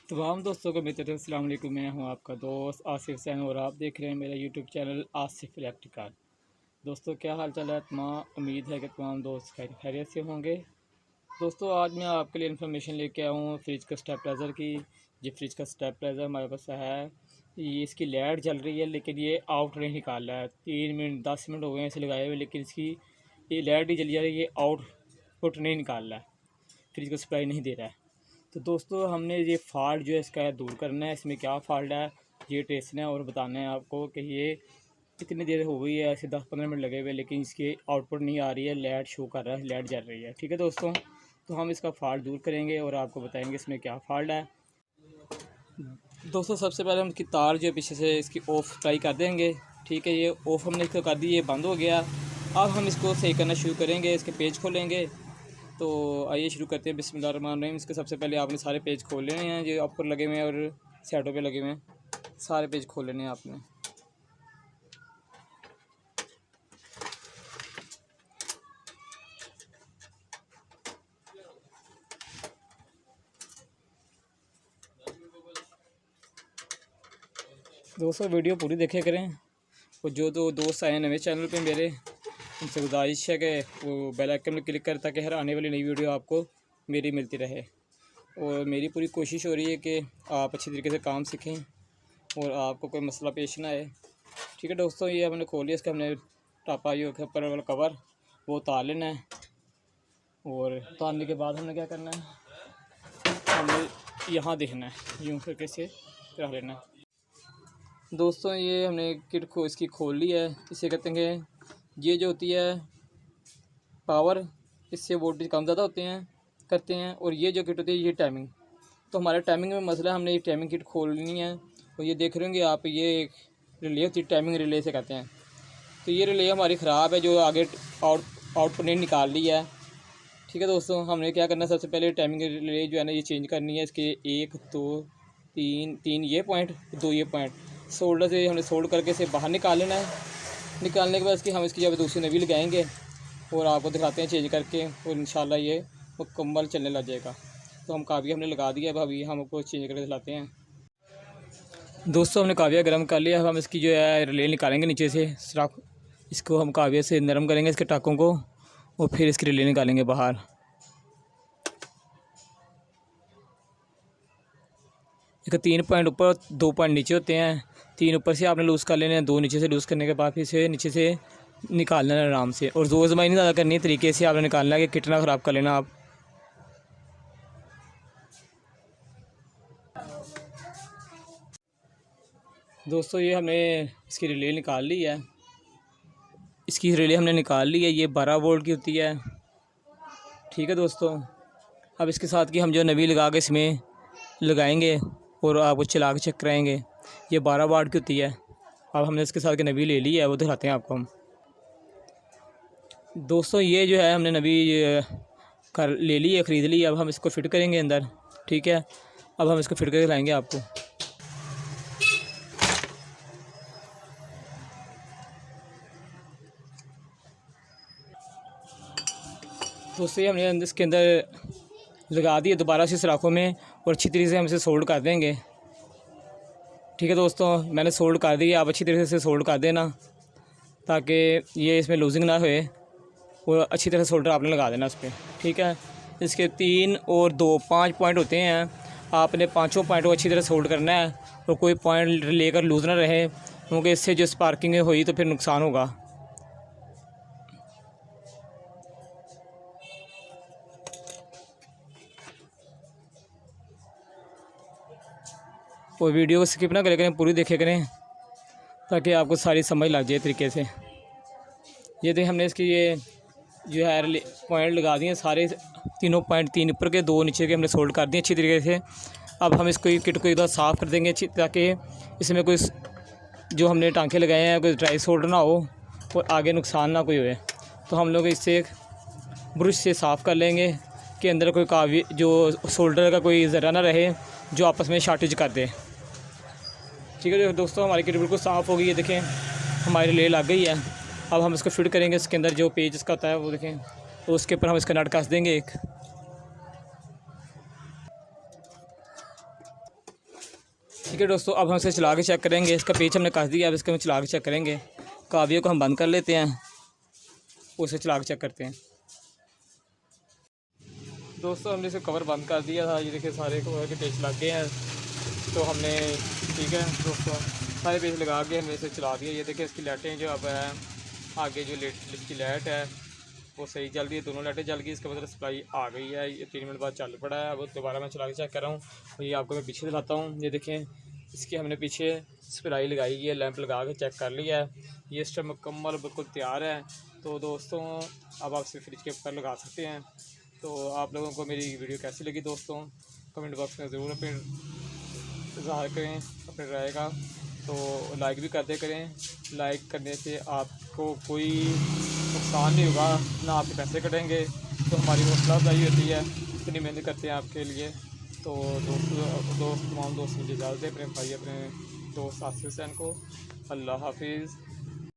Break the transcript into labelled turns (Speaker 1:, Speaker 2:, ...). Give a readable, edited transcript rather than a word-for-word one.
Speaker 1: तमाम दोस्तों को मेरी तरफ से अस्सलाम वालेकुम। मैं हूं आपका दोस्त आसिफ सैन और आप देख रहे हैं मेरा यूट्यूब चैनल आसिफ इलेक्ट्रिकल। दोस्तों क्या हाल चाल है? तमाम उम्मीद है कि तमाम दोस्त खैरियत से होंगे। दोस्तों आज मैं आपके लिए इन्फॉर्मेशन लेके आया हूँ फ्रिज का स्टेबलाइज़र की। ये फ्रिज का स्टेबलाइज़र हमारे पास है। ये इसकी लाइट जल रही है लेकिन ये आउट नहीं निकाल रहा है। 3 मिनट 10 मिनट हो गए हैं इसे लगाए हुए, लेकिन इसकी ये लाइट ही जली जा रही है, ये आउटपुट नहीं निकाल रहा है, फ्रिज को सप्लाई नहीं दे रहा है। तो दोस्तों हमने ये फ़ाल्ट जो है इसका दूर करना है। इसमें क्या फ़ाल्ट है ये टेस्टना है और बताना है आपको कि ये कितनी देर हो गई है। ऐसे 10-15 मिनट लगे हुए लेकिन इसकी आउटपुट नहीं आ रही है, लाइट शो कर रहा है, लाइट जल रही है। ठीक है दोस्तों, तो हम इसका फ़ाल्ट दूर करेंगे और आपको बताएंगे इसमें क्या फ़ाल्ट है। दोस्तों सबसे पहले हम इसकी तार जो है पीछे से इसकी ऑफ ट्राई कर देंगे। ठीक है, ये ऑफ़ हमने इसको कर दी, ये बंद हो गया। अब हम इसको सही करना शुरू करेंगे, इसके पेज खोलेंगे। तो आइए शुरू करते हैं। बिस्मिल्लाहिर्रहमानिर्रहीम। इसके सबसे पहले आपने सारे पेज खोल लेने हैं जो ऊपर लगे हुए हैं और साइडों पे लगे हुए हैं, सारे पेज खोल लेने हैं आपने। दोस्तों वीडियो पूरी देखे करें और जो दोस्त आए हैं नए चैनल पे मेरे, उनसे गुजारिश है कि वो बेल आइकन में क्लिक करें ताकि हर आने वाली नई वीडियो आपको मेरी मिलती रहे। और मेरी पूरी कोशिश हो रही है कि आप अच्छी तरीके से काम सीखें और आपको कोई मसला पेश ना आए। ठीक है दोस्तों, ये हमने खोल लिया। इसका हमने टापा जो ऊपर वाला कवर वो उतार लेना है और उतारने के बाद हमने क्या करना है, हमने यहाँ देखना है, यूँ करके से रख लेना है। दोस्तों ये हमने किट इसकी खोल ली है। इसे कहते हैं, ये जो होती है पावर, इससे वोल्टेज कम ज़्यादा होते हैं करते हैं। और ये जो किट होती है ये टाइमिंग। तो हमारे टाइमिंग में मसला है, हमने ये टाइमिंग किट खोलनी है। और ये देख रहे होंगे आप, ये एक रिले होती है, टाइमिंग रिले से कहते हैं। तो ये रिले हमारी ख़राब है जो आगे आउटपुट नहीं निकाल रही है। ठीक है दोस्तों, हमने क्या करना है, सबसे पहले टाइमिंग रिले जो है ना ये चेंज करनी है। इसके 1 2 3 ये पॉइंट, 2 ये पॉइंट सोल्डर से हमने सोल्ड करके इसे बाहर निकाल लेना है। निकालने के बाद हम इसकी जब दूसरी नवी लगाएंगे और आपको दिखाते हैं चेंज करके, और इंशाल्लाह ये मुकम्मल चलने लग जाएगा। तो हम काविया हमने लगा दिया, अब अभी हम आपको चेंज करके दिखाते हैं। दोस्तों हमने काविया गर्म कर लिया। अब हम इसकी जो है रिले निकालेंगे नीचे से सुराख, इसको हम काविया से नरम करेंगे इसके टाकों को और फिर इसकी रिले निकालेंगे बाहर। इसका 3 पॉइंट ऊपर 2 पॉइंट नीचे होते हैं। 3 ऊपर से आपने लूज़ कर लेने हैं, 2 नीचे से लूज़ करने के बाद फिर से नीचे से निकालना है आराम से। और ज़ोर ज़माई नहीं ज़्यादा करनी है, तरीके से आपने निकालना है कि कितना ख़राब कर लेना आप। दोस्तों ये हमने इसकी रिले निकाल ली है, इसकी रिले हमने निकाल ली है। ये 12 वोल्ट की होती है। ठीक है दोस्तों, अब इसके साथ की हम जो नवी लगा के इसमें लगाएंगे और आपको चला के चेक कराएँगे। ये 12 वाट की होती है। अब हमने इसके साथ की नवी ले ली है, वो दिखाते हैं आपको हम। दोस्तों ये जो है हमने नवी कर ले ली है, ख़रीद ली है। अब हम इसको फिट करेंगे अंदर। ठीक है, अब हम इसको फिट करके लाएंगे आपको। दोस्तों ये हमने इसके अंदर लगा दिए दोबारा से सुराखों में और अच्छी तरीके से हम इसे सोल्ड कर देंगे। ठीक है दोस्तों, मैंने सोल्ड कर दी, आप अच्छी तरीके से सोल्ड कर देना ताकि ये इसमें लूजिंग ना होए। और अच्छी तरह सोल्डर आपने लगा देना इस पर। ठीक है, इसके 3 और 2 5 पॉइंट होते हैं। आपने पाँचों पॉइंट को अच्छी तरह सोल्ड करना है और कोई पॉइंट लेकर लूज़ ना रहे, क्योंकि इससे जो स्पार्किंग हुई तो फिर नुकसान होगा। और वीडियो को स्किप ना करें, पूरी देखे करें ताकि आपको सारी समझ लग जाए तरीके से। ये देखें हमने इसकी ये जो है पॉइंट लगा दिए सारे, तीनों पॉइंट, 3 ऊपर के 2 नीचे के हमने सोल्ड कर दिए अच्छी तरीके से। अब हम इसको किट को एक बार साफ़ कर देंगे अच्छी, ताकि इसमें कोई जो हमने टांके लगाए हैं कोई ड्राई सोल्डर ना हो और आगे नुकसान ना कोई होए। तो हम लोग इससे एक ब्रश से साफ़ कर लेंगे कि अंदर कोई कावी जो सोल्डर का कोई ज़रा ना रहे जो आपस में शॉर्टेज कर दे। ठीक है दोस्तों, हमारी किट बिल्कुल साफ़ हो गई है। देखें हमारी रिले लग गई है। अब हम इसको फिट करेंगे। इसके अंदर जो पेज इसका होता है वो देखें, तो उसके ऊपर हम इसका नट कस देंगे एक। ठीक है दोस्तों, अब हम इसे चला के चेक करेंगे। इसका पेच हमने कस दिया, अब इसको हम चला के चेक करेंगे। कावियों को हम बंद कर लेते हैं, उसे चला के चेक करते हैं। दोस्तों हमने इसे कवर बंद कर दिया था, ये देखिए सारे कवर के पेच लग गए हैं। तो हमने ठीक है दोस्तों सारे पेच लगा के हमने इसे चला दिया। ये देखिए इसकी लाइटें जो अब है, आगे जो इसकी लाइट है वो सही चल रही है, दोनों लाइटें जल गई। इसका मतलब सप्लाई आ गई है। ये 3 मिनट बाद चल पड़ा है। अब दोबारा मैं चला के चेक कर रहा हूँ। और ये आपको मैं पीछे दिखाता हूँ। ये देखें इसकी हमने पीछे सप्लाई लगाई है, लैंप लगा के चेक कर लिया है। ये सिस्टम मुकम्मल बिल्कुल तैयार है। तो दोस्तों अब आप इसे फ्रिज के ऊपर लगा सकते हैं। तो आप लोगों को मेरी वीडियो कैसी लगी दोस्तों, कमेंट बॉक्स में ज़रूर अपने इज़हार करें अपने राय का। तो लाइक भी करते करें, लाइक करने से आपको कोई नुकसान नहीं होगा, ना आपके पैसे कटेंगे। तो हमारी हौसला अफजाई होती है, इतनी मेहनत करते हैं आपके लिए। तो तमाम दोस्त मुझे इजाज़त दें, अपने भाई अपने दोस्त आसिफ हुसैन को। अल्लाह हाफिज़।